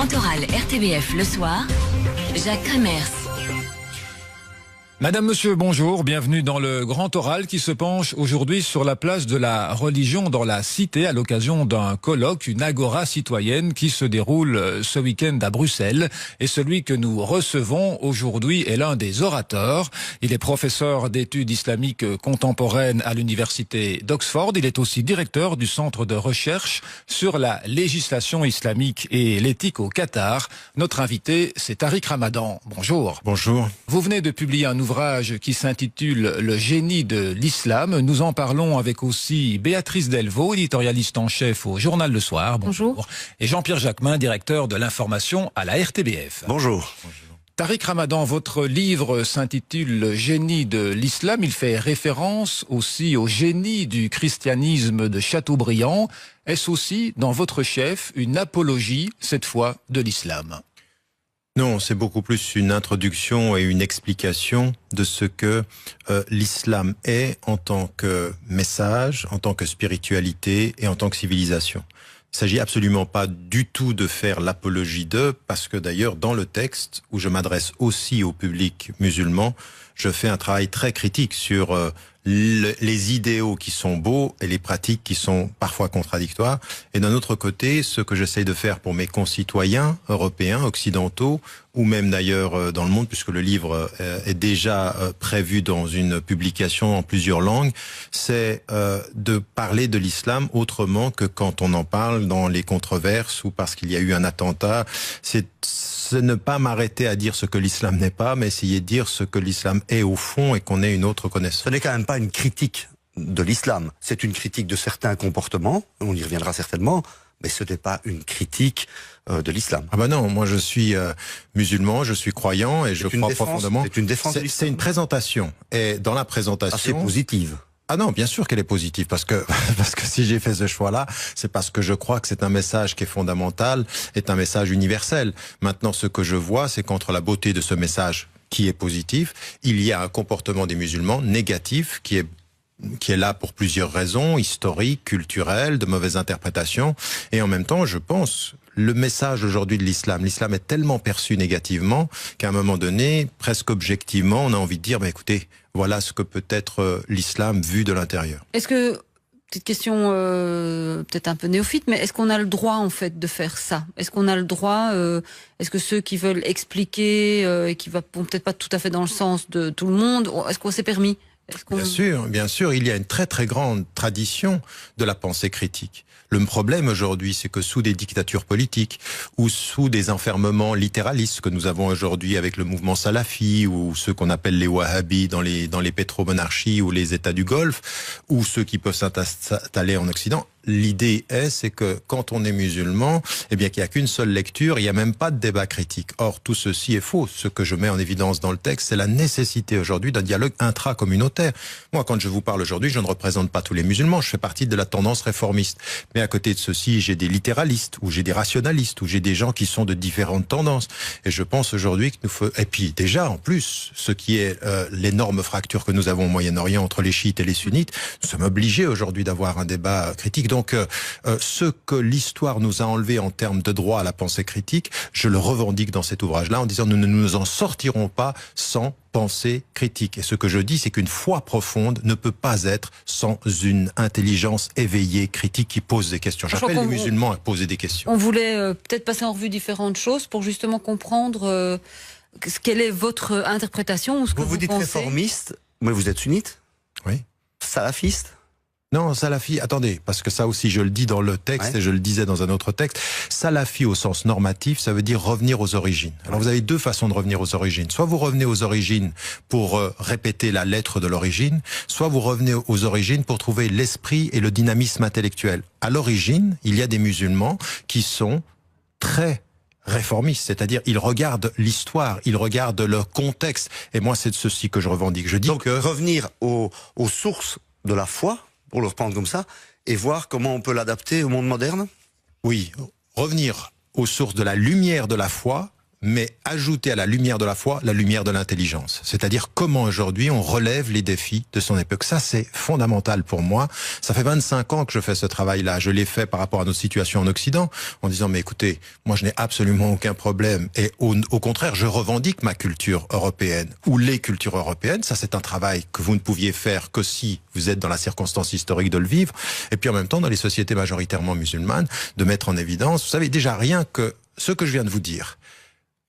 grand oral RTBF le soir, Jacques Kremers. Madame, monsieur, bonjour, bienvenue dans le grand oral qui se penche aujourd'hui sur la place de la religion dans la cité à l'occasion d'un colloque, une agora citoyenne qui se déroule ce week-end à Bruxelles. Et celui que nous recevons aujourd'hui est l'un des orateurs. Il est professeur d'études islamiques contemporaines à l'université d'Oxford. Il est aussi directeur du centre de recherche sur la législation islamique et l'éthique au Qatar. Notre invité, c'est Tariq Ramadan. Bonjour. Bonjour. Vous venez de publier un ouvrage qui s'intitule Le génie de l'islam. Nous en parlons avec aussi Béatrice Delvaux, éditorialiste en chef au Journal Le Soir. Bonjour. Et Jean-Pierre Jacquemin, directeur de l'information à la RTBF. Bonjour. Tariq Ramadan, votre livre s'intitule Le génie de l'islam. Il fait référence aussi au génie du christianisme de Chateaubriand. Est-ce aussi, dans votre chef, une apologie, cette fois, de l'islam ? Non, c'est beaucoup plus une introduction et une explication de ce que l'islam est en tant que message, en tant que spiritualité et en tant que civilisation. Il ne s'agit absolument pas du tout de faire l'apologie d'eux, parce que d'ailleurs, dans le texte, où je m'adresse aussi au public musulman, je fais un travail très critique sur les idéaux qui sont beaux et les pratiques qui sont parfois contradictoires. Et d'un autre côté, ce que j'essaie de faire pour mes concitoyens européens, occidentaux, ou même d'ailleurs dans le monde, puisque le livre est déjà prévu dans une publication en plusieurs langues, c'est de parler de l'islam autrement que quand on en parle dans les controverses ou parce qu'il y a eu un attentat. C'est ne pas m'arrêter à dire ce que l'islam n'est pas, mais essayer de dire ce que l'islam est au fond et qu'on ait une autre connaissance. Ce n'est quand même pas une critique de l'islam, c'est une critique de certains comportements, on y reviendra certainement, mais ce n'est pas une critique de l'islam. Ah ben non, moi je suis musulman, je suis croyant et je crois profondément. C'est une défense de l'islam. C'est une présentation. Et dans la présentation... assez positive. Ah non, bien sûr qu'elle est positive, parce que si j'ai fait ce choix-là, c'est parce que je crois que c'est un message qui est fondamental, est un message universel. Maintenant, ce que je vois, c'est qu'entre la beauté de ce message qui est positif, il y a un comportement des musulmans négatif qui est là pour plusieurs raisons, historiques, culturelles, de mauvaises interprétations. Et en même temps, je pense, le message aujourd'hui de l'islam est tellement perçu négativement qu'à un moment donné, presque objectivement, on a envie de dire, écoutez, voilà ce que peut être l'islam vu de l'intérieur. Est-ce que, petite question peut-être un peu néophyte, mais est-ce qu'on a le droit en fait de faire ça? Est-ce qu'on a le droit, est-ce que ceux qui veulent expliquer et qui vont peut-être pas tout à fait dans le sens de tout le monde, est-ce qu'on s'est permis? Bien sûr, il y a une très très grande tradition de la pensée critique. Le problème aujourd'hui, c'est que sous des dictatures politiques ou sous des enfermements littéralistes que nous avons aujourd'hui avec le mouvement salafi ou ceux qu'on appelle les wahhabis dans les pétromonarchies ou les États du Golfe ou ceux qui peuvent s'installer en Occident, l'idée c'est que quand on est musulman, eh bien qu'il n'y a qu'une seule lecture, il n'y a même pas de débat critique. Or, tout ceci est faux. Ce que je mets en évidence dans le texte, c'est la nécessité aujourd'hui d'un dialogue intracommunautaire. Moi, quand je vous parle aujourd'hui, je ne représente pas tous les musulmans, je fais partie de la tendance réformiste. Mais à côté de ceci, j'ai des littéralistes, ou j'ai des rationalistes, ou j'ai des gens qui sont de différentes tendances. Et je pense aujourd'hui que nous faut... Et puis déjà, en plus, ce qui est l'énorme fracture que nous avons au Moyen-Orient entre les chiites et les sunnites, nous sommes obligés aujourd'hui d'avoir un débat critique. Donc, ce que l'histoire nous a enlevé en termes de droit à la pensée critique, je le revendique dans cet ouvrage-là en disant nous ne nous en sortirons pas sans pensée critique. Et ce que je dis, c'est qu'une foi profonde ne peut pas être sans une intelligence éveillée, critique, qui pose des questions. J'appelle les musulmans à poser des questions. On voulait peut-être passer en revue différentes choses pour justement comprendre quelle est votre interprétation ou ce que vous dites pensez. Réformiste, mais vous êtes sunnite? Oui. Salafiste? Non, salafi, attendez, parce que ça aussi je le dis dans le texte et je le disais dans un autre texte. Salafi au sens normatif, ça veut dire revenir aux origines. Alors vous avez deux façons de revenir aux origines. Soit vous revenez aux origines pour répéter la lettre de l'origine, soit vous revenez aux origines pour trouver l'esprit et le dynamisme intellectuel. À l'origine, il y a des musulmans qui sont très réformistes, c'est-à-dire ils regardent l'histoire, ils regardent le contexte. Et moi, c'est de ceci que je revendique. Je dis donc revenir aux sources de la foi, pour le reprendre comme ça, et voir comment on peut l'adapter au monde moderne? Oui, revenir aux sources de la lumière de la foi, mais ajouter à la lumière de la foi la lumière de l'intelligence. C'est-à-dire comment aujourd'hui on relève les défis de son époque. Ça, c'est fondamental pour moi. Ça fait 25 ans que je fais ce travail-là. Je l'ai fait par rapport à notre situation en Occident, en disant, mais écoutez, moi je n'ai absolument aucun problème. Et au contraire, je revendique ma culture européenne, ou les cultures européennes. Ça, c'est un travail que vous ne pouviez faire que si vous êtes dans la circonstance historique de le vivre. Et puis en même temps, dans les sociétés majoritairement musulmanes, de mettre en évidence, vous savez, déjà rien que ce que je viens de vous dire.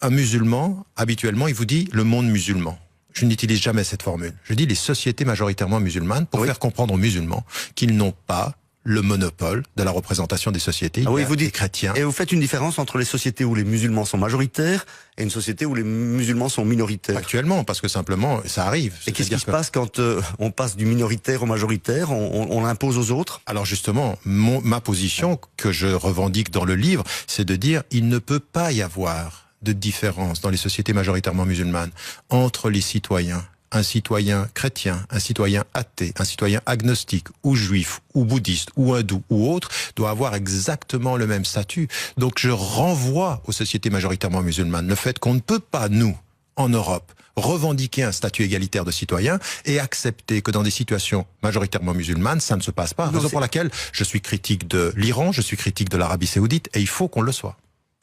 Un musulman, habituellement, il vous dit le monde musulman. Je n'utilise jamais cette formule. Je dis les sociétés majoritairement musulmanes pour faire comprendre aux musulmans qu'ils n'ont pas le monopole de la représentation des sociétés. Oui, vous dites chrétiens. Et vous faites une différence entre les sociétés où les musulmans sont majoritaires et une société où les musulmans sont minoritaires. Actuellement, parce que simplement, ça arrive. Et qu'est-ce qui se passe quand on passe du minoritaire au majoritaire, on l'impose aux autres? Alors justement, ma position que je revendique dans le livre, c'est de dire il ne peut pas y avoir de différence dans les sociétés majoritairement musulmanes entre les citoyens. Un citoyen chrétien, un citoyen athée, un citoyen agnostique, ou juif, ou bouddhiste, ou hindou, ou autre, doit avoir exactement le même statut. Donc je renvoie aux sociétés majoritairement musulmanes le fait qu'on ne peut pas, nous, en Europe, revendiquer un statut égalitaire de citoyen et accepter que dans des situations majoritairement musulmanes, ça ne se passe pas. Raison pour laquelle je suis critique de l'Iran, je suis critique de l'Arabie Saoudite, et il faut qu'on le soit.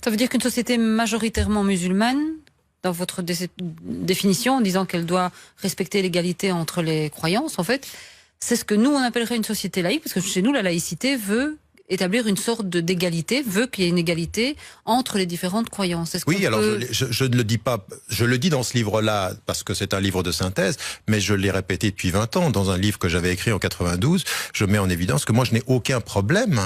Ça veut dire qu'une société majoritairement musulmane, dans votre définition, en disant qu'elle doit respecter l'égalité entre les croyances, en fait, c'est ce que nous, on appellerait une société laïque, parce que chez nous, la laïcité veut établir une sorte d'égalité, veut qu'il y ait une égalité entre les différentes croyances. Oui, alors je ne le dis pas, je le dis dans ce livre-là, parce que c'est un livre de synthèse, mais je l'ai répété depuis 20 ans, dans un livre que j'avais écrit en 92, je mets en évidence que moi, je n'ai aucun problème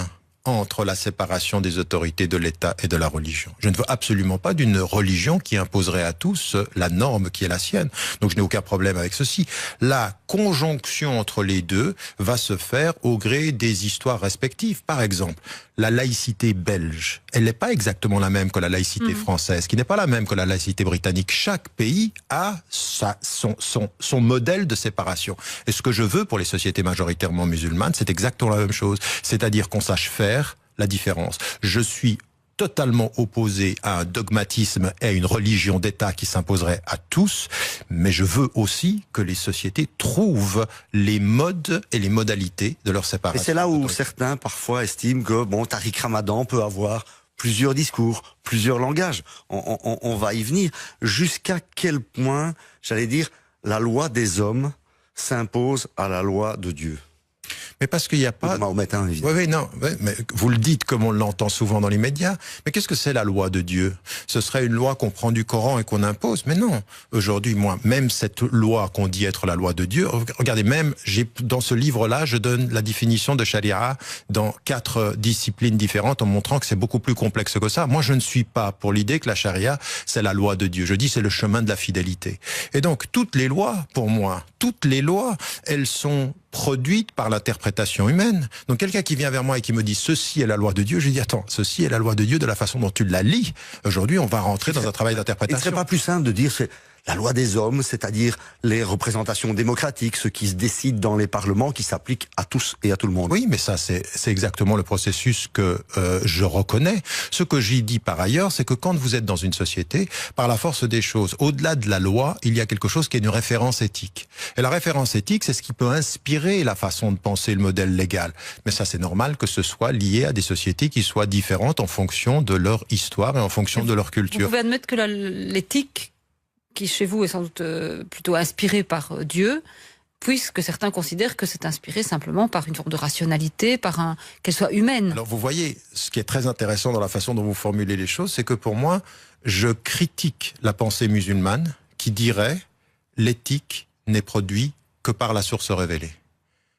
entre la séparation des autorités de l'État et de la religion. Je ne veux absolument pas d'une religion qui imposerait à tous la norme qui est la sienne. Donc je n'ai aucun problème avec ceci. La conjonction entre les deux va se faire au gré des histoires respectives. Par exemple, la laïcité belge, elle n'est pas exactement la même que la laïcité française, qui n'est pas la même que la laïcité britannique. Chaque pays a son modèle de séparation. Et ce que je veux pour les sociétés majoritairement musulmanes, c'est exactement la même chose. C'est-à-dire qu'on sache faire la différence. Je suis totalement opposé à un dogmatisme et à une religion d'État qui s'imposerait à tous, mais je veux aussi que les sociétés trouvent les modes et les modalités de leur séparation. Et c'est là où certains parfois estiment que Tariq Ramadan peut avoir plusieurs discours, plusieurs langages. On va y venir. Jusqu'à quel point, j'allais dire, la loi des hommes s'impose à la loi de Dieu? Mais parce qu'il n'y a pas... Mahométain, évidemment. Oui, non, mais vous le dites comme on l'entend souvent dans les médias. Mais qu'est-ce que c'est la loi de Dieu? Ce serait une loi qu'on prend du Coran et qu'on impose? Mais non. Aujourd'hui, moi, même cette loi qu'on dit être la loi de Dieu, regardez, même, dans ce livre-là, je donne la définition de charia dans 4 disciplines différentes en montrant que c'est beaucoup plus complexe que ça. Moi, je ne suis pas pour l'idée que la charia, c'est la loi de Dieu. Je dis c'est le chemin de la fidélité. Et donc, toutes les lois, pour moi, toutes les lois, elles sont produite par l'interprétation humaine. Donc quelqu'un qui vient vers moi et qui me dit ceci est la loi de Dieu, je lui dis attends, ceci est la loi de Dieu de la façon dont tu la lis. Aujourd'hui, on va rentrer dans un travail d'interprétation. Il ne serait pas plus simple de dire c'est la loi des hommes, c'est-à-dire les représentations démocratiques, ce qui se décide dans les parlements, qui s'appliquent à tous et à tout le monde. Oui, mais ça, c'est exactement le processus que je reconnais. Ce que j'y dis par ailleurs, c'est que quand vous êtes dans une société, par la force des choses, au-delà de la loi, il y a quelque chose qui est une référence éthique. Et la référence éthique, c'est ce qui peut inspirer la façon de penser le modèle légal. Mais ça, c'est normal que ce soit lié à des sociétés qui soient différentes en fonction de leur histoire et en fonction de leur culture. Vous pouvez admettre que l'éthique, qui chez vous est sans doute plutôt inspiré par Dieu, puisque certains considèrent que c'est inspiré simplement par une forme de rationalité, qu'elle soit humaine. Alors vous voyez, ce qui est très intéressant dans la façon dont vous formulez les choses, c'est que pour moi, je critique la pensée musulmane qui dirait l'éthique n'est produite que par la source révélée.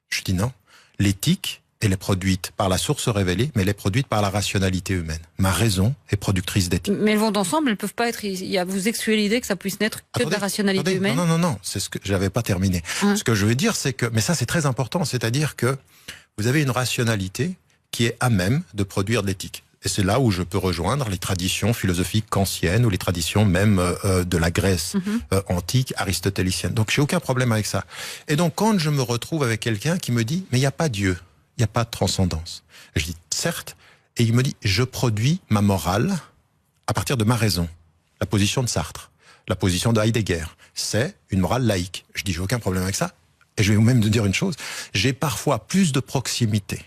Je dis non, l'éthique, elle est produite par la source révélée, mais elle est produite par la rationalité humaine. Ma raison est productrice d'éthique. Mais elles vont ensemble, elles peuvent pas être... Vous excluez l'idée que ça puisse n'être que de la rationalité humaine. Non, c'est ce que j'avais pas terminé. Ce que je veux dire, c'est que... Mais ça, c'est très important, c'est-à-dire que vous avez une rationalité qui est à même de produire de l'éthique. Et c'est là où je peux rejoindre les traditions philosophiques kantiennes ou les traditions même de la Grèce antique, aristotélicienne. Donc, j'ai aucun problème avec ça. Et donc, quand je me retrouve avec quelqu'un qui me dit « Mais il n'y a pas Dieu ». Il n'y a pas de transcendance. Je dis, certes, et il me dit, je produis ma morale à partir de ma raison. la position de Sartre, la position de Heidegger. C'est une morale laïque. Je dis, j'ai aucun problème avec ça. Et je vais même te dire une chose, j'ai parfois plus de proximité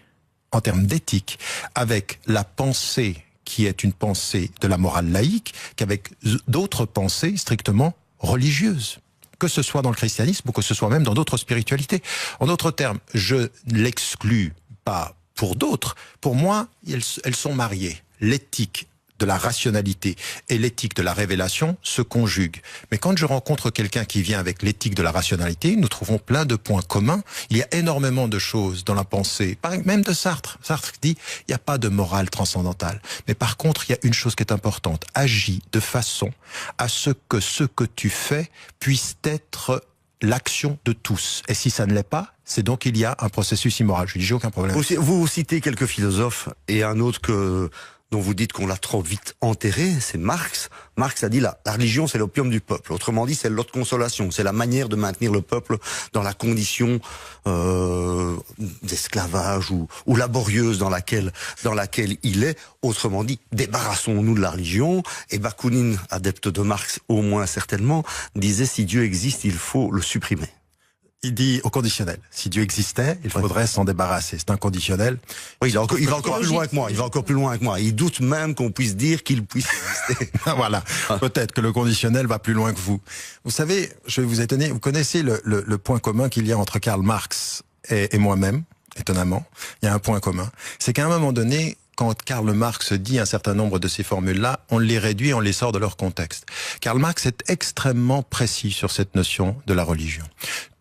en termes d'éthique avec la pensée qui est une pensée de la morale laïque qu'avec d'autres pensées strictement religieuses, que ce soit dans le christianisme ou que ce soit même dans d'autres spiritualités. En d'autres termes, je l'exclus pas pour d'autres. Pour moi, elles sont mariées. L'éthique de la rationalité et l'éthique de la révélation se conjuguent. Mais quand je rencontre quelqu'un qui vient avec l'éthique de la rationalité, nous trouvons plein de points communs. Il y a énormément de choses dans la pensée, même de Sartre. Sartre dit, il n'y a pas de morale transcendantale. Mais par contre, il y a une chose qui est importante. Agis de façon à ce que tu fais puisse être l'action de tous. Et si ça ne l'est pas, c'est donc qu'il y a un processus immoral. Je dis, j'ai aucun problème. Vous citez quelques philosophes et un autre dont vous dites qu'on l'a trop vite enterré, c'est Marx. Marx a dit la religion c'est l'opium du peuple. Autrement dit, c'est l'autre consolation. C'est la manière de maintenir le peuple dans la condition d'esclavage ou laborieuse dans laquelle il est. Autrement dit, débarrassons-nous de la religion. Et Bakounine, adepte de Marx au moins certainement, disait si Dieu existe, il faut le supprimer. Il dit au conditionnel. Si Dieu existait, il faudrait s'en débarrasser. C'est un conditionnel. Oui, il va encore plus loin que moi. Il va encore plus loin que moi. Il doute même qu'on puisse dire qu'il puisse exister. Voilà. Peut-être que le conditionnel va plus loin que vous. Vous savez, je vais vous étonner. Vous connaissez le point commun qu'il y a entre Karl Marx et moi-même, étonnamment. Il y a un point commun. C'est qu'à un moment donné, quand Karl Marx dit un certain nombre de ces formules-là, on les réduit, on les sort de leur contexte. Karl Marx est extrêmement précis sur cette notion de la religion.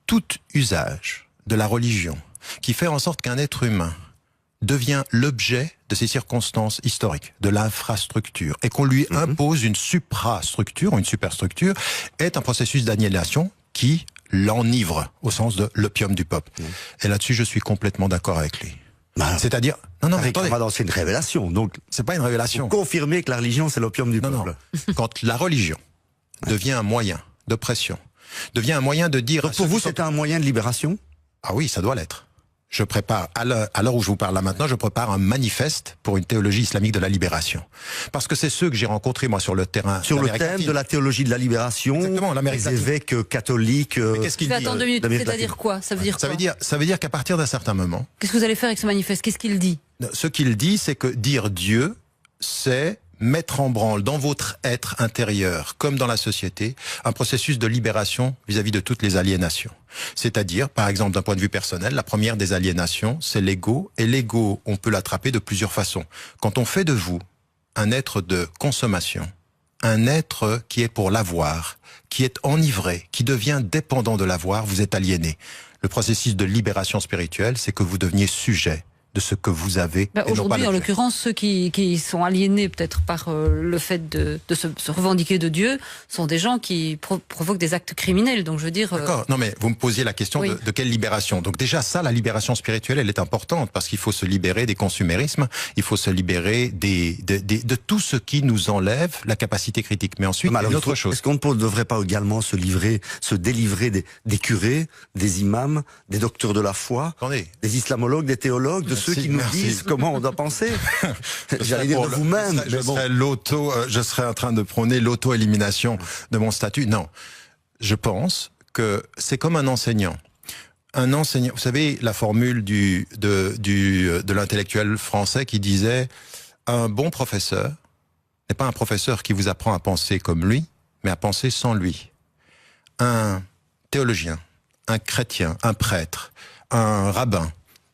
Tout usage de la religion qui fait en sorte qu'un être humain devient l'objet de ces circonstances historiques, de l'infrastructure, et qu'on lui impose une suprastructure ou une superstructure, est un processus d'annihilation qui l'enivre, au sens de l'opium du peuple. Et là-dessus, je suis complètement d'accord avec lui. C'est-à-dire... Non, attendez. C'est une révélation, donc... C'est pas une révélation. Vous confirmez que la religion, c'est l'opium du peuple. Non. Quand la religion devient un moyen d'oppression, devient un moyen de dire... Donc pour vous, c'est un moyen de libération ? Ah oui, ça doit l'être. Je prépare, à l'heure où je vous parle là maintenant, je prépare un manifeste pour une théologie islamique de la libération. Parce que c'est ceux que j'ai rencontrés, moi, sur le terrain. Sur le thème de la théologie de la libération. Exactement, l'Amérique latine. Les évêques catholiques. Qu'est-ce qu'il dit ? Attends 2 minutes, c'est-à-dire quoi ? Ça veut dire quoi ? Ça veut dire qu'à partir d'un certain moment... Qu'est-ce que vous allez faire avec ce manifeste ? Qu'est-ce qu'il dit ? Ce qu'il dit, c'est que dire Dieu, c'est mettre en branle dans votre être intérieur, comme dans la société, un processus de libération vis-à-vis de toutes les aliénations. C'est-à-dire, par exemple, d'un point de vue personnel, la première des aliénations, c'est l'ego. Et l'ego, on peut l'attraper de plusieurs façons. Quand on fait de vous un être de consommation, un être qui est pour l'avoir, qui est enivré, qui devient dépendant de l'avoir, vous êtes aliéné. Le processus de libération spirituelle, c'est que vous deveniez sujet de ce que vous avez. Aujourd'hui, en l'occurrence, ceux qui sont aliénés peut-être par le fait de se revendiquer de Dieu sont des gens qui provoquent des actes criminels. Donc je veux dire... D'accord, non mais vous me posiez la question de quelle libération. Donc déjà ça, la libération spirituelle, elle est importante parce qu'il faut se libérer des consumérismes, il faut se libérer de tout ce qui nous enlève la capacité critique. Mais ensuite, il y a une autre chose. Est-ce qu'on ne devrait pas également se délivrer des curés, des imams, des docteurs de la foi, des islamologues, des théologues, de ceux qui nous disent comment on doit penser. J'allais dire de vous-même. Je serais en train de prôner l'auto-élimination de mon statut. Non. Je pense que c'est comme un enseignant. Un enseignant, vous savez, la formule de l'intellectuel français qui disait un bon professeur n'est pas un professeur qui vous apprend à penser comme lui, mais à penser sans lui. Un théologien, un chrétien, un prêtre, un rabbin,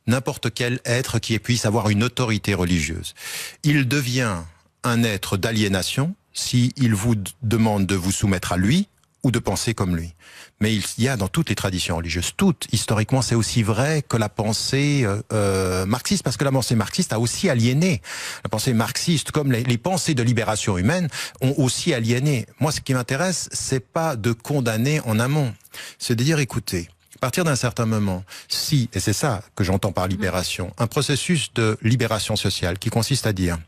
n'importe quel être qui puisse avoir une autorité religieuse. Il devient un être d'aliénation s'il vous demande de vous soumettre à lui ou de penser comme lui. Mais il y a dans toutes les traditions religieuses, toutes, historiquement, c'est aussi vrai que la pensée marxiste, parce que la pensée marxiste a aussi aliéné. La pensée marxiste, comme les pensées de libération humaine, ont aussi aliéné. Moi, ce qui m'intéresse, c'est pas de condamner en amont, c'est de dire, écoutez, à partir d'un certain moment, si, et c'est ça que j'entends par libération, un processus de libération sociale qui consiste à dire,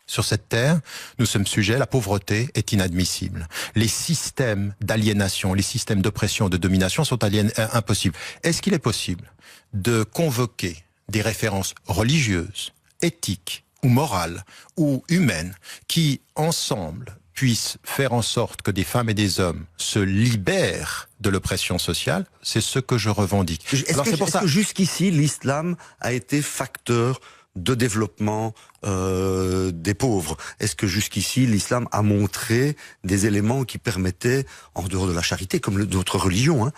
sur cette terre, nous sommes sujets, la pauvreté est inadmissible. Les systèmes d'aliénation, les systèmes d'oppression, de domination sont impossibles. Est-ce qu'il est possible de convoquer des références religieuses, éthiques ou morales ou humaines qui, ensemble, puisse faire en sorte que des femmes et des hommes se libèrent de l'oppression sociale, c'est ce que je revendique. Est-ce que jusqu'ici, l'islam a été facteur de développement des pauvres? Est-ce que jusqu'ici, l'islam a montré des éléments qui permettaient, en dehors de la charité, comme d'autres religions,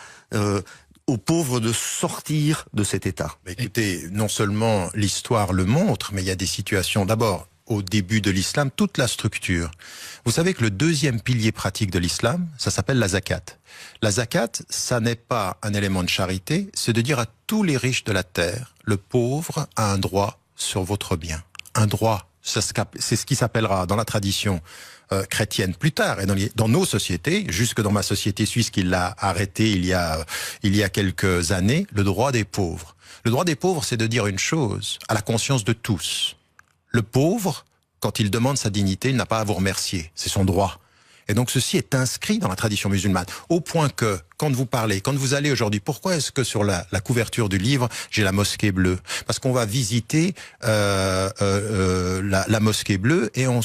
aux pauvres de sortir de cet état? Mais écoutez, non seulement l'histoire le montre, mais il y a des situations. D'abord, au début de l'islam, toute la structure. Vous savez que le deuxième pilier pratique de l'islam, ça s'appelle la zakat. La zakat, ça n'est pas un élément de charité, c'est de dire à tous les riches de la terre, le pauvre a un droit sur votre bien. Un droit, c'est ce qui s'appellera dans la tradition chrétienne plus tard, et dans nos sociétés, jusque dans ma société suisse qui l'a arrêté il y a quelques années, le droit des pauvres. Le droit des pauvres, c'est de dire une chose, à la conscience de tous. Le pauvre, quand il demande sa dignité, il n'a pas à vous remercier, c'est son droit. Et donc ceci est inscrit dans la tradition musulmane, au point que, quand vous parlez, quand vous allez aujourd'hui, pourquoi est-ce que sur la couverture du livre, j'ai la mosquée bleue? Parce qu'on va visiter la mosquée bleue, et on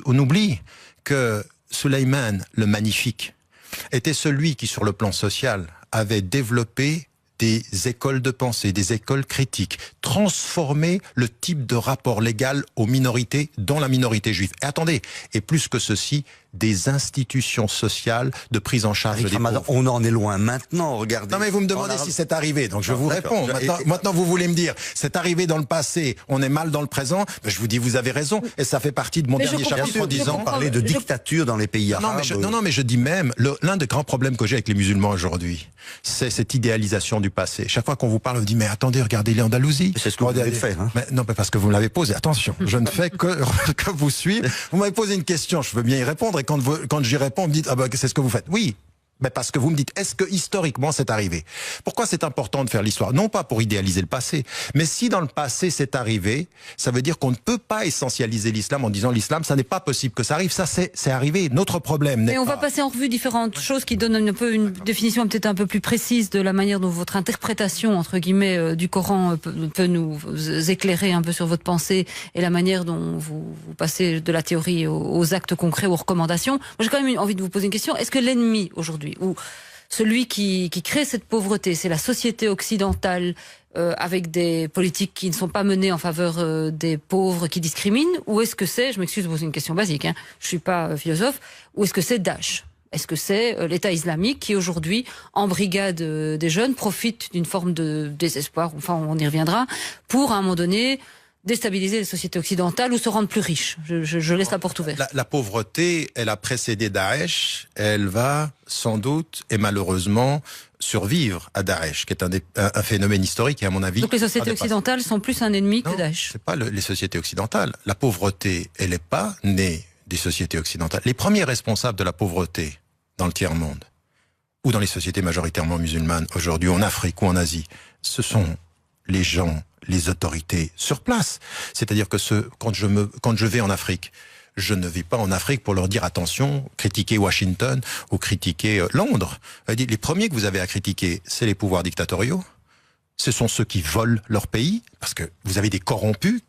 oublie que Sulayman, le magnifique, était celui qui, sur le plan social, avait développé des écoles de pensée, des écoles critiques, transformer le type de rapport légal aux minorités, dont la minorité juive. Et attendez, et plus que ceci, des institutions sociales de prise en charge des pauvres. On en est loin maintenant, regardez. Non mais vous me demandez si c'est arrivé, donc je vous réponds. Maintenant vous voulez me dire, c'est arrivé dans le passé, on est mal dans le présent, je vous dis vous avez raison, et ça fait partie de mon dernier chapitre en disant... parler de dictature dans les pays arabes. Non mais je dis même, l'un des grands problèmes que j'ai avec les musulmans aujourd'hui, c'est cette idéalisation du passé. Chaque fois qu'on vous parle, on dit mais attendez, regardez l'Andalousie. C'est ce que vous avez fait. Hein. Mais non, mais parce que vous me l'avez posé. Attention, je ne fais que vous suivre. Vous m'avez posé une question, je veux bien y répondre. Et quand j'y réponds, vous me dites ah ben c'est ce que vous faites. Oui. Mais parce que vous me dites, est-ce que historiquement c'est arrivé? Pourquoi c'est important de faire l'histoire? Non pas pour idéaliser le passé, mais si dans le passé c'est arrivé, ça veut dire qu'on ne peut pas essentialiser l'islam en disant l'islam, ça n'est pas possible que ça arrive. Ça c'est arrivé. Notre problème n'est pas... Mais on va passer en revue différentes choses qui donnent un peu une définition peut-être un peu plus précise de la manière dont votre interprétation entre guillemets du Coran peut nous éclairer un peu sur votre pensée et la manière dont vous passez de la théorie aux actes concrets, aux recommandations. Moi j'ai quand même envie de vous poser une question. Est-ce que l'ennemi aujourd'hui, ou celui qui crée cette pauvreté, c'est la société occidentale avec des politiques qui ne sont pas menées en faveur des pauvres qui discriminent, ou est-ce que c'est, je m'excuse de poser une question basique, hein, je suis pas philosophe, ou est-ce que c'est Daesh? Est-ce que c'est l'État islamique qui aujourd'hui, en brigade des jeunes, profite d'une forme de désespoir, enfin on y reviendra, pour à un moment donné déstabiliser les sociétés occidentales ou se rendre plus riches? Je laisse la porte ouverte. La pauvreté, elle a précédé Daesh, elle va sans doute et malheureusement survivre à Daesh, qui est un phénomène historique et à mon avis... Donc les sociétés occidentales sont plus un ennemi que Daesh? C'est pas les sociétés occidentales. La pauvreté, elle n'est pas née des sociétés occidentales. Les premiers responsables de la pauvreté dans le tiers-monde, ou dans les sociétés majoritairement musulmanes aujourd'hui, en Afrique ou en Asie, ce sont les gens, les autorités sur place. C'est-à-dire que quand je vais en Afrique, je ne vais pas en Afrique pour leur dire attention, critiquer Washington ou critiquer Londres. Les premiers que vous avez à critiquer, c'est les pouvoirs dictatoriaux. Ce sont ceux qui volent leur pays, parce que vous avez des corrompus.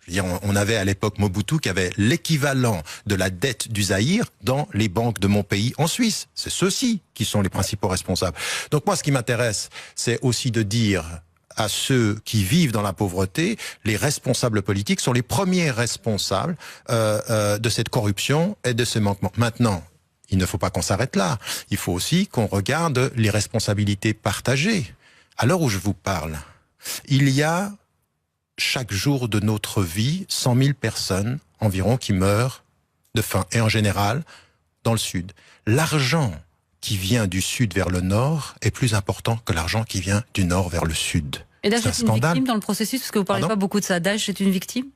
Je veux dire, on avait à l'époque Mobutu qui avait l'équivalent de la dette du Zaïre dans les banques de mon pays en Suisse. C'est ceux-ci qui sont les principaux responsables. Donc moi, ce qui m'intéresse, c'est aussi de dire à ceux qui vivent dans la pauvreté, les responsables politiques sont les premiers responsables de cette corruption et de ces manquements. Maintenant, il ne faut pas qu'on s'arrête là. Il faut aussi qu'on regarde les responsabilités partagées. À l'heure où je vous parle, il y a chaque jour de notre vie 100 000 personnes environ qui meurent de faim, et en général dans le sud. L'argent qui vient du sud vers le nord est plus important que l'argent qui vient du nord vers le sud. Et Daesh est une victime dans le processus, parce que vous parlez pas beaucoup de ça. Daesh est une victime?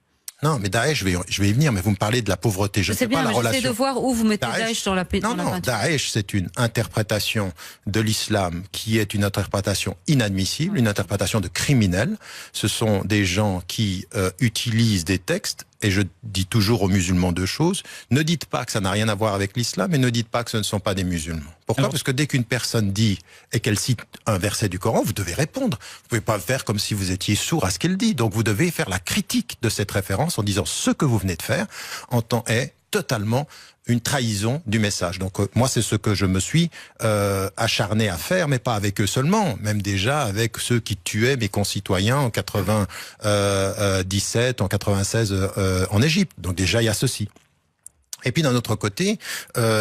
Non, mais Daesh, je vais y venir, mais vous me parlez de la pauvreté. Je ne sais pas la relation. J'essaie de voir où vous mettez Daesh dans la peinture. Non, Daesh, c'est une interprétation de l'islam qui est une interprétation inadmissible, une interprétation de criminel. Ce sont des gens qui utilisent des textes, et je dis toujours aux musulmans deux choses. Ne dites pas que ça n'a rien à voir avec l'islam, et ne dites pas que ce ne sont pas des musulmans. Pourquoi? Parce que dès qu'une personne dit et qu'elle cite un verset du Coran, vous devez répondre. Vous pouvez pas faire comme si vous étiez sourd à ce qu'elle dit. Donc vous devez faire la critique de cette référence en disant ce que vous venez de faire est totalement une trahison du message. Donc moi, c'est ce que je me suis acharné à faire, mais pas avec eux seulement, même déjà avec ceux qui tuaient mes concitoyens en 97, en 96 en Égypte. Donc déjà, il y a ceci. Et puis d'un autre côté,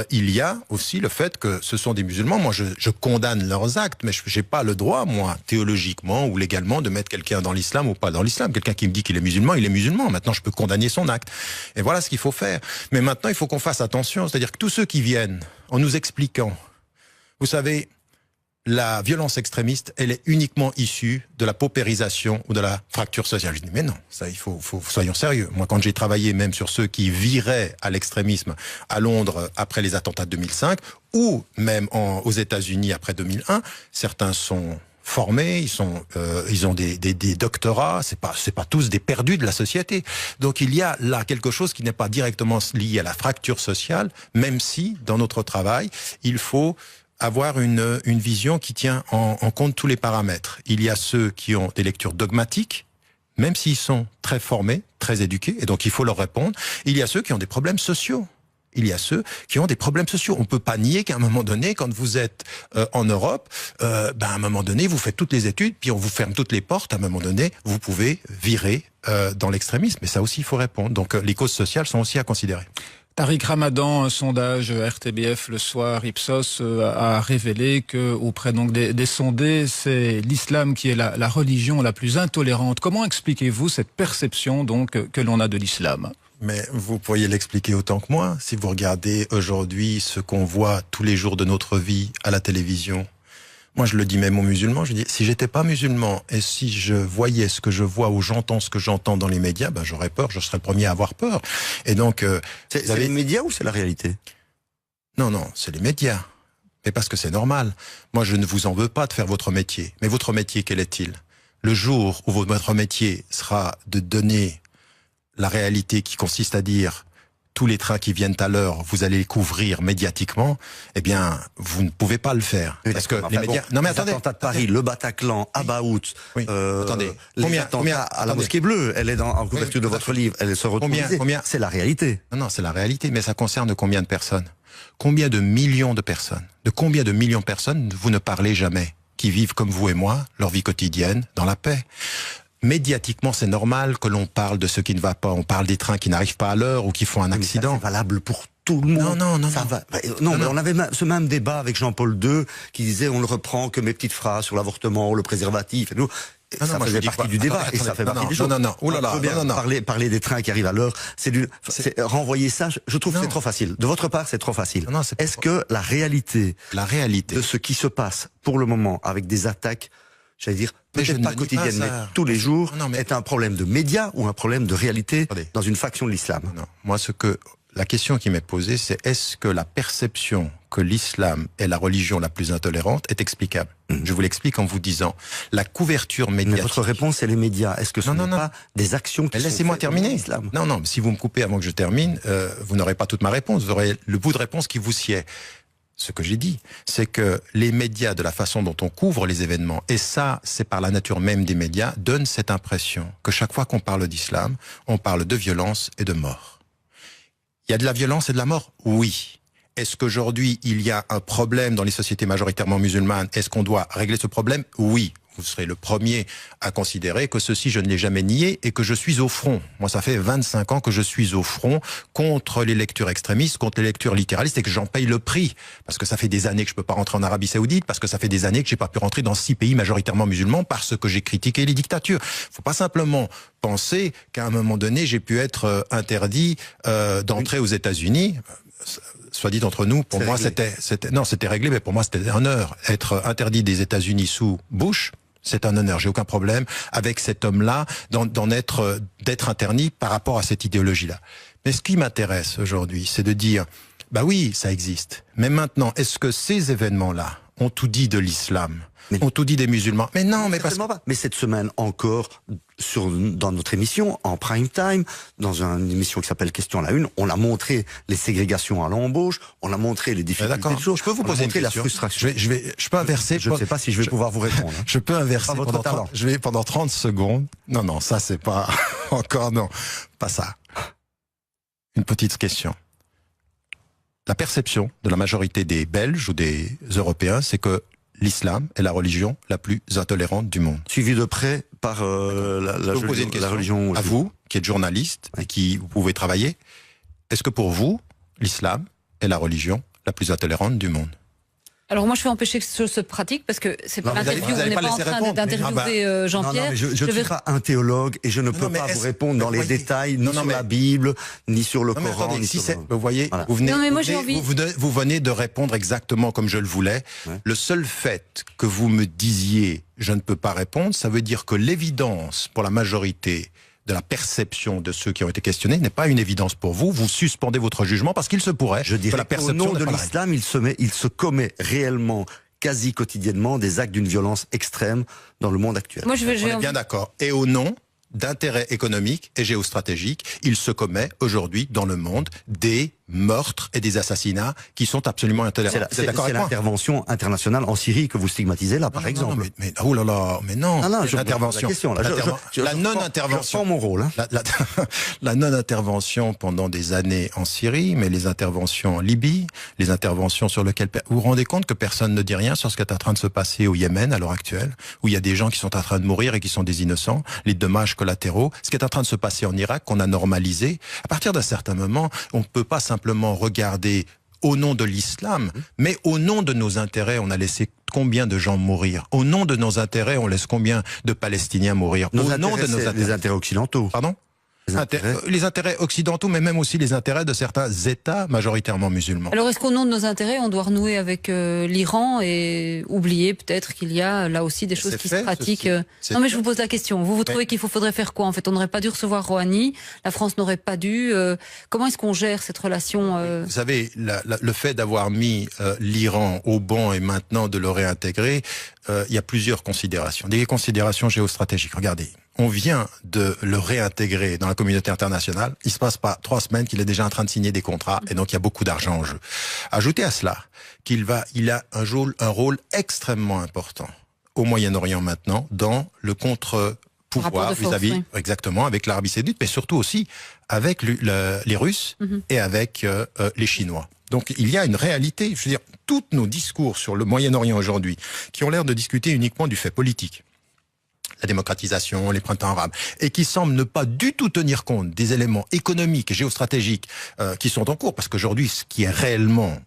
il y a aussi le fait que ce sont des musulmans. Moi, je condamne leurs actes, mais je n'ai pas le droit, moi, théologiquement ou légalement, de mettre quelqu'un dans l'islam ou pas dans l'islam. Quelqu'un qui me dit qu'il est musulman, il est musulman. Maintenant, je peux condamner son acte. Et voilà ce qu'il faut faire. Mais maintenant, il faut qu'on fasse attention. C'est-à-dire que tous ceux qui viennent en nous expliquant, vous savez, la violence extrémiste, elle est uniquement issue de la paupérisation ou de la fracture sociale. Je dis, mais non, ça, soyons sérieux. Moi, quand j'ai travaillé même sur ceux qui viraient à l'extrémisme à Londres après les attentats de 2005, ou même aux États-Unis après 2001, certains sont formés, ils ont des doctorats, c'est pas tous des perdus de la société. Donc il y a là quelque chose qui n'est pas directement lié à la fracture sociale, même si, dans notre travail, il faut avoir une vision qui tient en compte tous les paramètres. Il y a ceux qui ont des lectures dogmatiques, même s'ils sont très formés, très éduqués, et donc il faut leur répondre. Il y a ceux qui ont des problèmes sociaux. Il y a ceux qui ont des problèmes sociaux. On ne peut pas nier qu'à un moment donné, quand vous êtes en Europe, à un moment donné, vous faites toutes les études, puis on vous ferme toutes les portes. À un moment donné, vous pouvez virer dans l'extrémisme. Mais ça aussi, il faut répondre. Donc les causes sociales sont aussi à considérer. Tariq Ramadan, un sondage RTBF le soir, Ipsos, a révélé que auprès donc des sondés, c'est l'islam qui est la religion la plus intolérante. Comment expliquez-vous cette perception donc que l'on a de l'islam ? Mais vous pourriez l'expliquer autant que moi. Si vous regardez aujourd'hui ce qu'on voit tous les jours de notre vie à la télévision, moi je le dis même aux musulmans, je dis, si j'étais pas musulman et si je voyais ce que je vois ou j'entends ce que j'entends dans les médias, ben j'aurais peur, je serais le premier à avoir peur. Et donc, c'est les médias ou c'est la réalité ? Non, c'est les médias. Mais parce que c'est normal. Moi, je ne vous en veux pas de faire votre métier. Mais votre métier, quel est-il ? Le jour où votre métier sera de donner la réalité qui consiste à dire tous les trains qui viennent à l'heure, vous allez les couvrir médiatiquement, eh bien, vous ne pouvez pas le faire. Oui, parce que les médias... Non mais attendez. Les attentats de Paris, le Bataclan, Abaout, attendez. Les attentats à la Mosquée Bleue, elle est en couverture de votre livre, elle se retrouve. C'est la réalité. Non, c'est la réalité, mais ça concerne combien de personnes ? Combien de millions de personnes ? De combien de millions de personnes vous ne parlez jamais ? Qui vivent comme vous et moi, leur vie quotidienne, dans la paix ? Médiatiquement, c'est normal que l'on parle de ce qui ne va pas. On parle des trains qui n'arrivent pas à l'heure ou qui font un accident. C'est valable pour tout le monde. Non. Mais on avait ce même débat avec Jean-Paul II qui disait on ne reprend que mes petites phrases sur l'avortement ou le préservatif. Et nous, ça faisait partie du débat et ça fait partie des choses. Parler des trains qui arrivent à l'heure, renvoyer ça. Je trouve que c'est trop facile. De votre part, c'est trop facile. Est-ce que la réalité de ce qui se passe pour le moment avec des attaques, j'allais dire, peut-être pas quotidienne, mais tous les jours, est un problème de médias ou un problème de réalité dans une faction de l'islam? Non. Moi, la question qui m'est posée, c'est est-ce que la perception que l'islam est la religion la plus intolérante est explicable? Je vous l'explique en vous disant la couverture médiatique. Mais votre réponse, c'est les médias. Est-ce que ce n'est pas des actions qui sont laissez-moi terminer. L'islam? Non, si vous me coupez avant que je termine, vous n'aurez pas toute ma réponse. Vous aurez le bout de réponse qui vous sied. Ce que j'ai dit, c'est que les médias, de la façon dont on couvre les événements, et ça, c'est par la nature même des médias, donnent cette impression que chaque fois qu'on parle d'islam, on parle de violence et de mort. Il y a de la violence et de la mort? Oui. Est-ce qu'aujourd'hui, il y a un problème dans les sociétés majoritairement musulmanes? Est-ce qu'on doit régler ce problème? Oui. Vous serez le premier à considérer que ceci, je ne l'ai jamais nié et que je suis au front. Moi, ça fait 25 ans que je suis au front contre les lectures extrémistes, contre les lectures littéralistes et que j'en paye le prix. Parce que ça fait des années que je peux pas rentrer en Arabie Saoudite, parce que ça fait des années que j'ai pas pu rentrer dans 6 pays majoritairement musulmans parce que j'ai critiqué les dictatures. Faut pas simplement penser qu'à un moment donné, j'ai pu être interdit d'entrer aux États-Unis. Soit dit entre nous, pour moi, c'était réglé, mais pour moi, c'était un honneur. Être interdit des États-Unis sous Bush, c'est un honneur. J'ai aucun problème avec cet homme-là d'être interdit par rapport à cette idéologie-là. Mais ce qui m'intéresse aujourd'hui, c'est de dire, bah oui, ça existe. Mais maintenant, est-ce que ces événements-là ont tout dit de l'islam? On tout dit des musulmans. Mais non, mais parce que... Mais cette semaine encore, dans notre émission, en prime time, dans une émission qui s'appelle Question à la Une, on a montré les ségrégations à l'embauche, on a montré les difficultés de choses. Je peux vous poser une question. La frustration. Je peux inverser. Je ne sais pas si je vais pouvoir vous répondre. Je peux inverser pendant 30 secondes. Non, ça c'est pas encore, non. Pas ça. Une petite question. la perception de la majorité des Belges ou des Européens, c'est que l'islam est la religion la plus intolérante du monde. Suivi de près par Je vous poser une question religion à vous, qui êtes journaliste et qui vous pouvez travailler. Est-ce que pour vous, l'islam est la religion la plus intolérante du monde? Alors moi je vais empêcher que ce se pratique parce que c'est pas l'interview, on n'est pas en train d'interviewer Jean-Pierre. Je ne suis pas un théologue et je ne peux pas vous répondre dans les détails, ni sur la Bible, ni sur le Coran. Attendez, ni si sur... vous voyez, Voilà. vous venez de répondre exactement comme je le voulais. Ouais. Le seul fait que vous me disiez « je ne peux pas répondre », ça veut dire que l'évidence pour la majorité de la perception de ceux qui ont été questionnés n'est pas une évidence pour vous. Vous suspendez votre jugement parce qu'il se pourrait Je dirais que la perception qu'au nom de n'est pas la l'islam, il se commet réellement, quasi quotidiennement, des actes d'une violence extrême dans le monde actuel. Moi je vais, On est bien d'accord. Et au nom d'intérêts économiques et géostratégiques, il se commet aujourd'hui dans le monde des meurtres et des assassinats qui sont absolument intolérables. C'est l'intervention internationale en Syrie que vous stigmatisez là, par exemple. Mais oh là là, mais non. L'intervention. La non-intervention. Je prends mon rôle. Hein. La non-intervention pendant des années en Syrie, mais les interventions en Libye, les interventions sur lesquelles vous vous rendez compte que personne ne dit rien sur ce qui est en train de se passer au Yémen à l'heure actuelle, où il y a des gens qui sont en train de mourir et qui sont des innocents, les dommages collatéraux, ce qui est en train de se passer en Irak, qu'on a normalisé. À partir d'un certain moment, on ne peut pas simplement regarder au nom de l'islam, mais au nom de nos intérêts, on a laissé combien de gens mourir? Au nom de nos intérêts, on laisse combien de Palestiniens mourir? Au nom de nos intérêts. Les intérêts occidentaux. Pardon? Les intérêts occidentaux, mais même aussi les intérêts de certains États majoritairement musulmans. Alors est-ce qu'au nom de nos intérêts, on doit renouer avec l'Iran et oublier peut-être qu'il y a là aussi des choses qui se pratiquent Non mais je vous pose la question. Vous trouvez qu'il faudrait faire quoi? En fait, on n'aurait pas dû recevoir Rouhani, la France n'aurait pas dû. Comment est-ce qu'on gère cette relation Vous savez, le fait d'avoir mis l'Iran au banc et maintenant de le réintégrer, il y a plusieurs considérations. Des considérations géostratégiques. Regardez. On vient de le réintégrer dans la communauté internationale. Il se passe pas 3 semaines qu'il est déjà en train de signer des contrats et donc il y a beaucoup d'argent en jeu. Ajoutez à cela il a un rôle extrêmement important au Moyen-Orient maintenant dans le contre-pouvoir vis-à-vis, exactement, avec l'Arabie Saoudite, mais surtout aussi avec les Russes et avec les Chinois. Donc il y a une réalité. Je veux dire, tous nos discours sur le Moyen-Orient aujourd'hui, qui ont l'air de discuter uniquement du fait politique, la démocratisation, les printemps arabes, et qui semblent ne pas du tout tenir compte des éléments économiques et géostratégiques qui sont en cours, parce qu'aujourd'hui, ce qui est réellement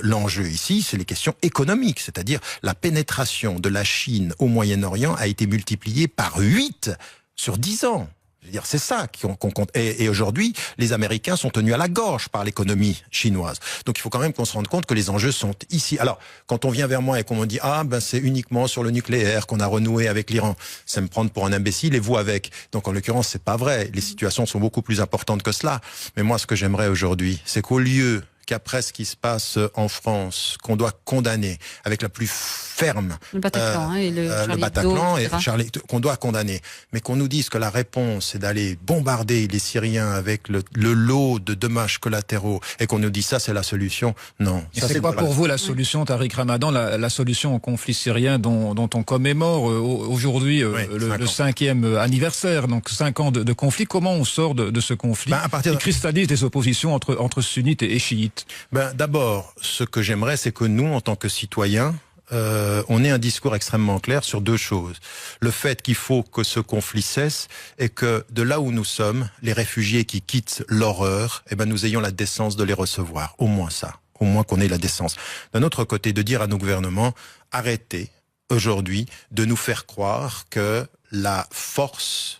l'enjeu ici, c'est les questions économiques, c'est-à-dire la pénétration de la Chine au Moyen-Orient a été multipliée par 8 sur 10 ans. Je veux dire, c'est ça qu'on compte. Et aujourd'hui, les Américains sont tenus à la gorge par l'économie chinoise. Donc il faut quand même qu'on se rende compte que les enjeux sont ici. Alors, quand on vient vers moi et qu'on me dit « Ah, ben c'est uniquement sur le nucléaire qu'on a renoué avec l'Iran », c'est me prendre pour un imbécile et vous avec. Donc en l'occurrence, c'est pas vrai. Les situations sont beaucoup plus importantes que cela. Mais moi, ce que j'aimerais aujourd'hui, c'est qu'au lieu qu'après ce qui se passe en France, qu'on doit condamner avec la plus ferme, le Bataclan et le Bataclan et Charlie, qu'on doit condamner, mais qu'on nous dise que la réponse est d'aller bombarder les Syriens avec le lot de dommages collatéraux et qu'on nous dit ça c'est la solution. Non. Et c'est quoi pour vous la solution, Tariq Ramadan, la solution au conflit syrien dont on commémore aujourd'hui le 5e anniversaire, donc 5 ans de conflit. Comment on sort de ce conflit qui cristallise des oppositions entre sunnites et chiites? D'abord, ce que j'aimerais, c'est que nous, en tant que citoyens, on ait un discours extrêmement clair sur 2 choses. Le fait qu'il faut que ce conflit cesse et que de là où nous sommes, les réfugiés qui quittent l'horreur, nous ayons la décence de les recevoir. Au moins ça. Au moins qu'on ait la décence. D'un autre côté, de dire à nos gouvernements, arrêtez aujourd'hui de nous faire croire que la force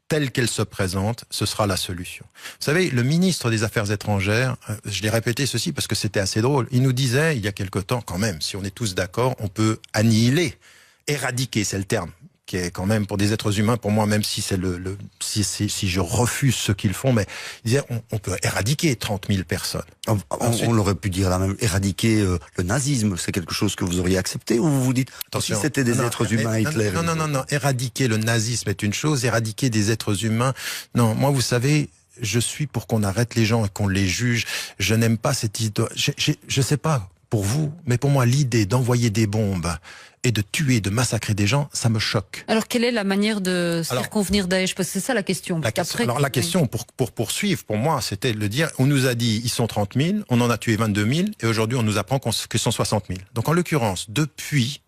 telle qu'elle se présente, ce sera la solution. Vous savez, le ministre des Affaires étrangères, je l'ai répété ceci parce que c'était assez drôle, il nous disait, il y a quelque temps, quand même, si on est tous d'accord, on peut annihiler, éradiquer, c'est le terme, qui est quand même pour des êtres humains, pour moi, même si c'est si je refuse ce qu'ils font, mais il disait, on peut éradiquer 30 000 personnes. On aurait pu dire là même, éradiquer le nazisme, c'est quelque chose que vous auriez accepté, ou vous vous dites, si c'était des êtres humains, Hitler... Non, éradiquer le nazisme est une chose, éradiquer des êtres humains, non, moi vous savez... Je suis pour qu'on arrête les gens et qu'on les juge. Je n'aime pas cette idée. Je sais pas pour vous, mais pour moi, l'idée d'envoyer des bombes et de tuer, de massacrer des gens, ça me choque. Alors, quelle est la manière de circonvenir Daesh? Parce que c'est ça la question. La question, pour poursuivre, pour moi, c'était de le dire, on nous a dit, ils sont 30 000, on en a tué 22 000, et aujourd'hui, on nous apprend qu'ils sont 60 000. Donc, en l'occurrence, depuis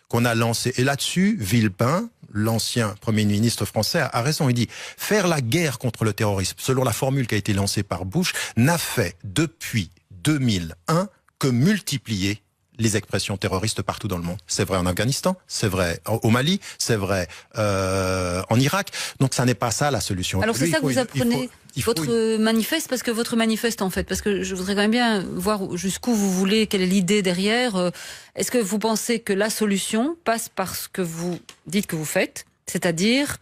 qu'on a lancé, et là-dessus, Villepin, l'ancien Premier ministre français, a raison, il dit, faire la guerre contre le terrorisme, selon la formule qui a été lancée par Bush, n'a fait, depuis 2001, que multiplier les expressions terroristes partout dans le monde. C'est vrai en Afghanistan, c'est vrai au Mali, c'est vrai en Irak. Donc ça n'est pas ça la solution. Alors c'est ça que vous apprenez votre manifeste, parce que votre manifeste en fait, parce que je voudrais quand même bien voir jusqu'où vous voulez, quelle est l'idée derrière. Est-ce que vous pensez que la solution passe par ce que vous dites que vous faites, c'est-à-dire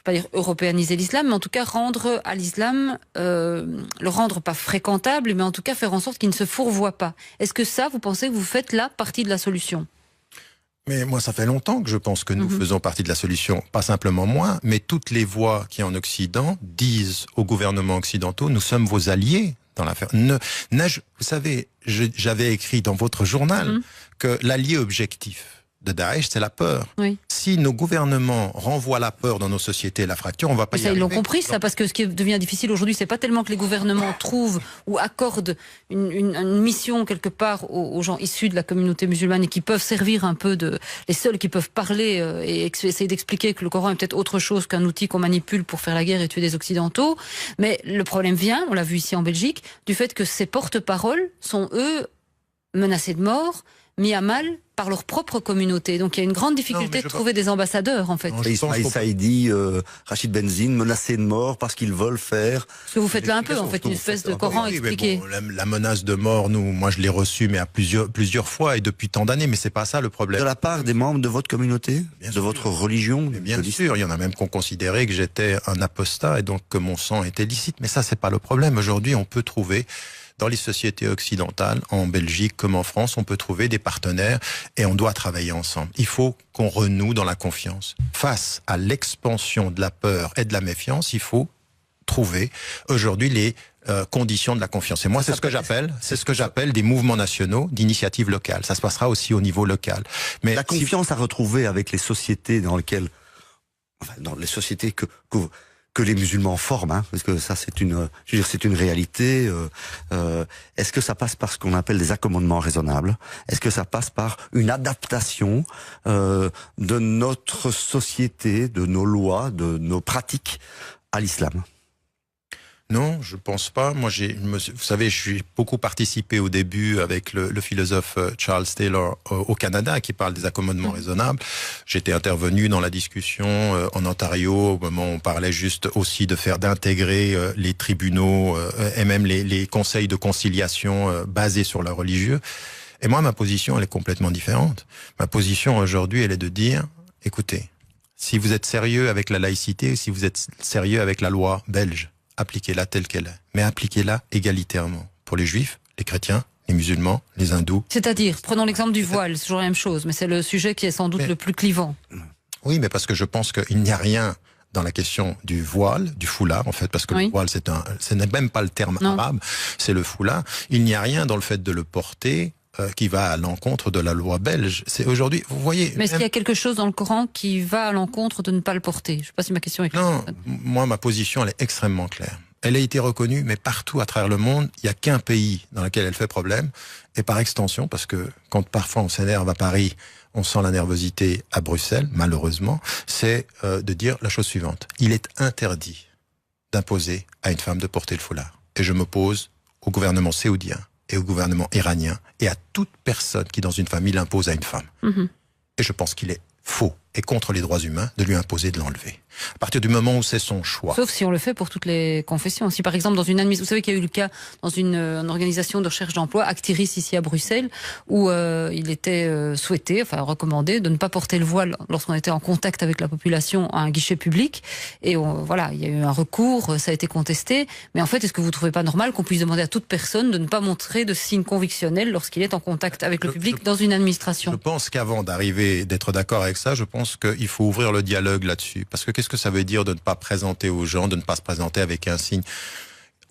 pas dire européaniser l'islam, mais en tout cas rendre à l'islam, le rendre pas fréquentable, mais en tout cas faire en sorte qu'il ne se fourvoie pas. Est-ce que ça, vous pensez que vous faites là partie de la solution? Mais moi, ça fait longtemps que je pense que nous faisons partie de la solution. Pas simplement moi, mais toutes les voix qui en Occident disent aux gouvernements occidentaux, nous sommes vos alliés dans l'affaire. Vous savez, j'avais écrit dans votre journal que l'allié objectif de Daesh, c'est la peur. Oui. Si nos gouvernements renvoient la peur dans nos sociétés, la fracture, on va pas y arriver. Ils l'ont compris, ça, parce que ce qui devient difficile aujourd'hui, c'est pas tellement que les gouvernements trouvent ou accordent une mission quelque part aux gens issus de la communauté musulmane et qui peuvent servir un peu les seuls qui peuvent parler et essayer d'expliquer que le Coran est peut-être autre chose qu'un outil qu'on manipule pour faire la guerre et tuer des Occidentaux. Mais le problème vient, on l'a vu ici en Belgique, du fait que ces porte-paroles sont, eux, menacés de mort, mis à mal par leur propre communauté. Donc il y a une grande difficulté de trouver des ambassadeurs, en fait. Ismaïl Saïdi, Rachid Benzine, menacés de mort parce qu'ils veulent faire... Ce que vous faites là un peu, en fait, une espèce de Coran expliqué. Bon, la menace de mort, moi je l'ai reçue mais à plusieurs fois et depuis tant d'années, mais c'est pas ça le problème. De la part des membres de votre communauté, de votre religion? Bien sûr, il y en a même qui ont considéré que j'étais un apostat et donc que mon sang était licite, mais ça c'est pas le problème. Aujourd'hui, on peut trouver dans les sociétés occidentales, en Belgique comme en France, on peut trouver des partenaires et on doit travailler ensemble. Il faut qu'on renoue dans la confiance. Face à l'expansion de la peur et de la méfiance, il faut trouver aujourd'hui les conditions de la confiance. Et moi, c'est ce que j'appelle des mouvements nationaux d'initiative locale. Ça se passera aussi au niveau local. Mais la confiance à retrouver avec les sociétés dans lesquelles, enfin, dans les sociétés que les musulmans forment, hein, parce que ça c'est une réalité. Est-ce que ça passe par ce qu'on appelle des accommodements raisonnables? Est-ce que ça passe par une adaptation de notre société, de nos lois, de nos pratiques à l'islam? Non, je pense pas. Moi, vous savez, j'ai beaucoup participé au début avec le philosophe Charles Taylor au Canada, qui parle des accommodements raisonnables. J'étais intervenu dans la discussion en Ontario, au moment où on parlait juste aussi d'intégrer les tribunaux et même les conseils de conciliation basés sur le religieux. Et moi, ma position, elle est complètement différente. Ma position aujourd'hui, elle est de dire, écoutez, si vous êtes sérieux avec la laïcité, si vous êtes sérieux avec la loi belge, appliquez-la telle qu'elle est, mais appliquez-la égalitairement pour les juifs, les chrétiens, les musulmans, les hindous. C'est-à-dire, prenons l'exemple du voile, c'est toujours la même chose, mais c'est le sujet qui est sans doute le plus clivant. Oui, mais parce que je pense qu'il n'y a rien dans la question du voile, du foulard, en fait, parce que le voile, ce n'est même pas le terme arabe, c'est le foulard. Il n'y a rien dans le fait de le porter qui va à l'encontre de la loi belge. C'est aujourd'hui, vous voyez... Mais est-ce qu'il y a quelque chose dans le Coran qui va à l'encontre de ne pas le porter? Je ne sais pas si ma question est claire. Non, moi, ma position, elle est extrêmement claire. Elle a été reconnue, mais partout à travers le monde, il n'y a qu'un pays dans lequel elle fait problème. Et par extension, parce que quand parfois on s'énerve à Paris, on sent la nervosité à Bruxelles, malheureusement, c'est de dire la chose suivante. Il est interdit d'imposer à une femme de porter le foulard. Et je m'oppose au gouvernement saoudien et au gouvernement iranien et à toute personne qui, dans une famille, l'impose à une femme. Et je pense qu'il est faux et contre les droits humains de lui imposer de l'enlever. À partir du moment où c'est son choix. Sauf si on le fait pour toutes les confessions. Si par exemple dans une administration, vous savez qu'il y a eu le cas dans une organisation de recherche d'emploi, Actiris ici à Bruxelles, où il était souhaité, enfin recommandé, de ne pas porter le voile lorsqu'on était en contact avec la population à un guichet public. Et voilà, il y a eu un recours, ça a été contesté. Mais en fait, est-ce que vous ne trouvez pas normal qu'on puisse demander à toute personne de ne pas montrer de signes convictionnels lorsqu'il est en contact avec le public dans une administration? Je pense qu'avant d'être d'accord avec ça, je pense qu'il faut ouvrir le dialogue là-dessus. Parce que qu'est-ce que ça veut dire de ne pas présenter aux gens, de ne pas se présenter avec un signe?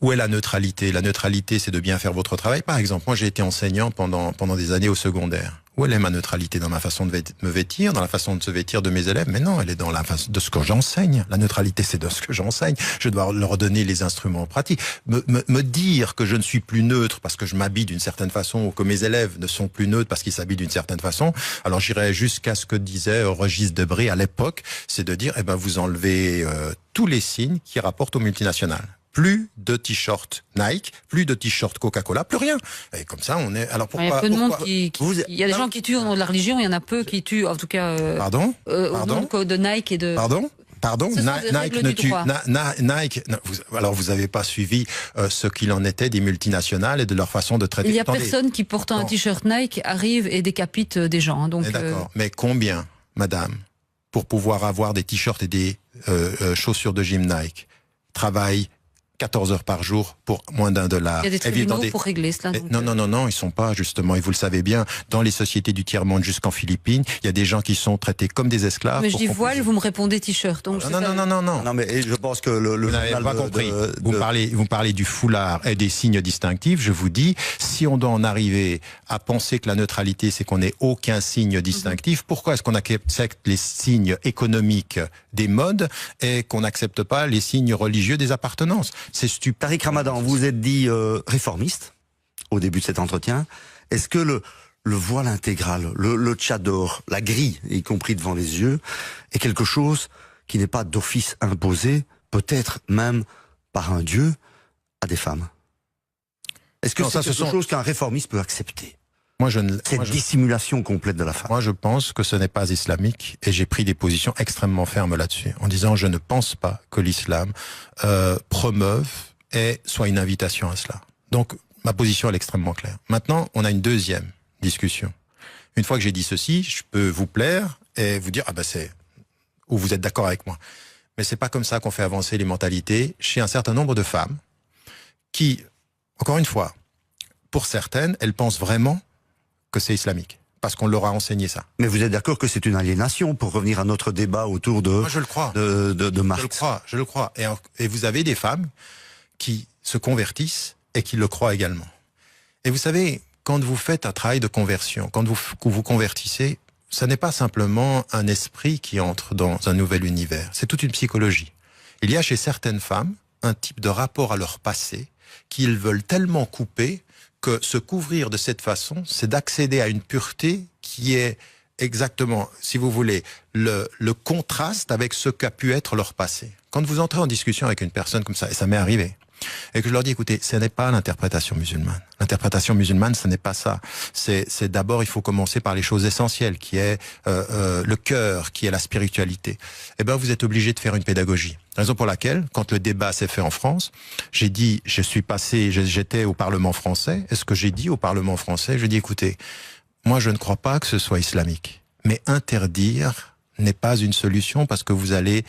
Où est la neutralité? La neutralité, c'est de bien faire votre travail. Par exemple, moi, j'ai été enseignant pendant des années au secondaire. Où elle est ma neutralité? Dans ma façon de me vêtir, dans la façon de se vêtir de mes élèves? Mais non, elle est dans la façon de ce que j'enseigne. La neutralité, c'est de ce que j'enseigne. Je dois leur donner les instruments pratiques. Me dire que je ne suis plus neutre parce que je m'habille d'une certaine façon, ou que mes élèves ne sont plus neutres parce qu'ils s'habillent d'une certaine façon. Alors j'irais jusqu'à ce que disait Régis Debray à l'époque, c'est de dire, vous enlevez tous les signes qui rapportent aux multinationales. Plus de t-shirt Nike, plus de t-shirt Coca-Cola, plus rien. Et comme ça, on est. Alors pourquoi? Il y a peu de monde il y a des gens qui tuent au nom de la religion, il y en a peu qui tuent, en tout cas. Pardon. Au nom de Nike et de. Pardon, Nike ne tue. Nike. Alors vous n'avez pas suivi ce qu'il en était des multinationales et de leur façon de traiter. Il y a personne qui portant un t-shirt Nike arrive et décapite des gens. Donc. D'accord. Mais combien, madame, pour pouvoir avoir des t-shirts et des chaussures de gym Nike, travaillent 14 heures par jour pour moins d'$1. Il y a des tribunaux pour régler cela. Non, ils sont pas, justement, et vous le savez bien, dans les sociétés du tiers-monde jusqu'en Philippines, il y a des gens qui sont traités comme des esclaves. Mais je dis voile, vous me répondez t-shirt. Donc non. Non, mais je pense que vous n'avez pas compris. Vous parlez du foulard et des signes distinctifs. Je vous dis, si on doit en arriver à penser que la neutralité, c'est qu'on n'ait aucun signe distinctif, pourquoi est-ce qu'on accepte les signes économiques des modes et qu'on n'accepte pas les signes religieux des appartenances? C'est stupide. Tariq Ramadan, vous êtes dit réformiste au début de cet entretien. Est-ce que le voile intégral, le tchador, la grille, y compris devant les yeux, est quelque chose qui n'est pas d'office imposé, peut-être même par un dieu, à des femmes? Est-ce que c'est quelque chose qu'un réformiste peut accepter? Cette dissimulation complète de la femme. Moi, je pense que ce n'est pas islamique et j'ai pris des positions extrêmement fermes là-dessus, en disant je ne pense pas que l'islam promeuve et soit une invitation à cela. Donc, ma position elle est extrêmement claire. Maintenant, on a une deuxième discussion. Une fois que j'ai dit ceci, je peux vous plaire et vous dire ou vous êtes d'accord avec moi. Mais c'est pas comme ça qu'on fait avancer les mentalités chez un certain nombre de femmes qui, encore une fois, pour certaines, elles pensent vraiment que c'est islamique, parce qu'on leur a enseigné ça. Mais vous êtes d'accord que c'est une aliénation, pour revenir à notre débat autour de... Moi, je le crois. De Marx. Je le crois. Et vous avez des femmes qui se convertissent et qui le croient également. Et vous savez, quand vous faites un travail de conversion, quand vous convertissez, ça n'est pas simplement un esprit qui entre dans un nouvel univers, c'est toute une psychologie. Il y a chez certaines femmes un type de rapport à leur passé qu'ils veulent tellement couper que se couvrir de cette façon, c'est d'accéder à une pureté qui est exactement, si vous voulez, le contraste avec ce qu'a pu être leur passé. Quand vous entrez en discussion avec une personne comme ça, et ça m'est arrivé, et que je leur dis, écoutez, ce n'est pas l'interprétation musulmane. L'interprétation musulmane, ce n'est pas ça. C'est d'abord, il faut commencer par les choses essentielles, qui est le cœur, qui est la spiritualité. Eh bien, vous êtes obligé de faire une pédagogie. Raison pour laquelle, quand le débat s'est fait en France, j'ai dit, j'étais au Parlement français, et ce que j'ai dit au Parlement français, je dis, écoutez, moi je ne crois pas que ce soit islamique, mais interdire n'est pas une solution parce que vous allez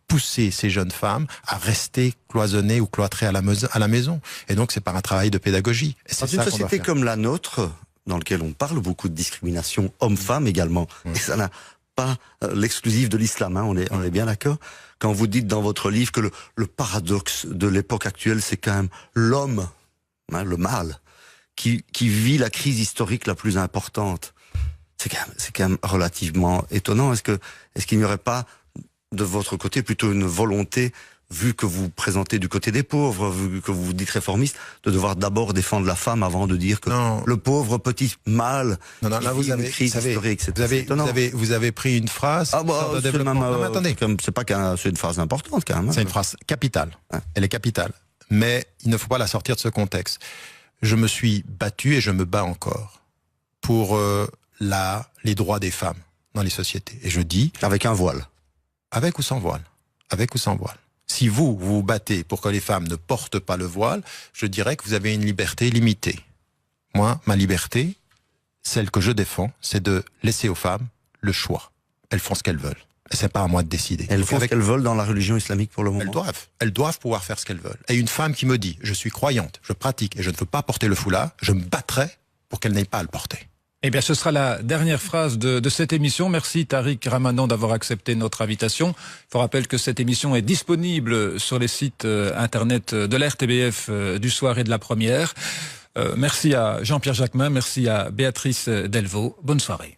pousser ces jeunes femmes à rester cloisonnées ou cloîtrées à la maison. Et donc c'est par un travail de pédagogie. Et dans une société comme la nôtre, dans laquelle on parle beaucoup de discrimination homme-femme également, et ça n'a pas l'exclusif de l'islam, on est bien d'accord. Quand vous dites dans votre livre que le paradoxe de l'époque actuelle, c'est quand même l'homme, le mâle, qui vit la crise historique la plus importante. C'est quand même relativement étonnant. Est-ce qu'il n'y aurait pas, de votre côté, plutôt une volonté, vu que vous présentez du côté des pauvres, vu que vous vous dites réformiste, de devoir d'abord défendre la femme avant de dire que le pauvre petit mâle là vous avez, crise historique, vous avez pris une phrase. Attendez, c'est pas c'est une phrase importante quand même. C'est une phrase capitale. Elle est capitale. Mais il ne faut pas la sortir de ce contexte. Je me suis battu et je me bats encore pour les droits des femmes dans les sociétés. Et je dis... Avec un voile. Avec ou sans voile. Avec ou sans voile. Si vous vous battez pour que les femmes ne portent pas le voile, je dirais que vous avez une liberté limitée. Moi, ma liberté, celle que je défends, c'est de laisser aux femmes le choix. Elles font ce qu'elles veulent. Et c'est pas à moi de décider. Elles font ce qu'elles veulent dans la religion islamique pour le moment. Elles doivent pouvoir faire ce qu'elles veulent. Et une femme qui me dit, je suis croyante, je pratique et je ne veux pas porter le foulard, je me battrai pour qu'elle n'ait pas à le porter. Eh bien, ce sera la dernière phrase de cette émission. Merci Tariq Ramadan d'avoir accepté notre invitation. Je vous rappelle que cette émission est disponible sur les sites internet de la RTBF du soir et de la première. Merci à Jean-Pierre Jacquemin, merci à Béatrice Delvaux. Bonne soirée.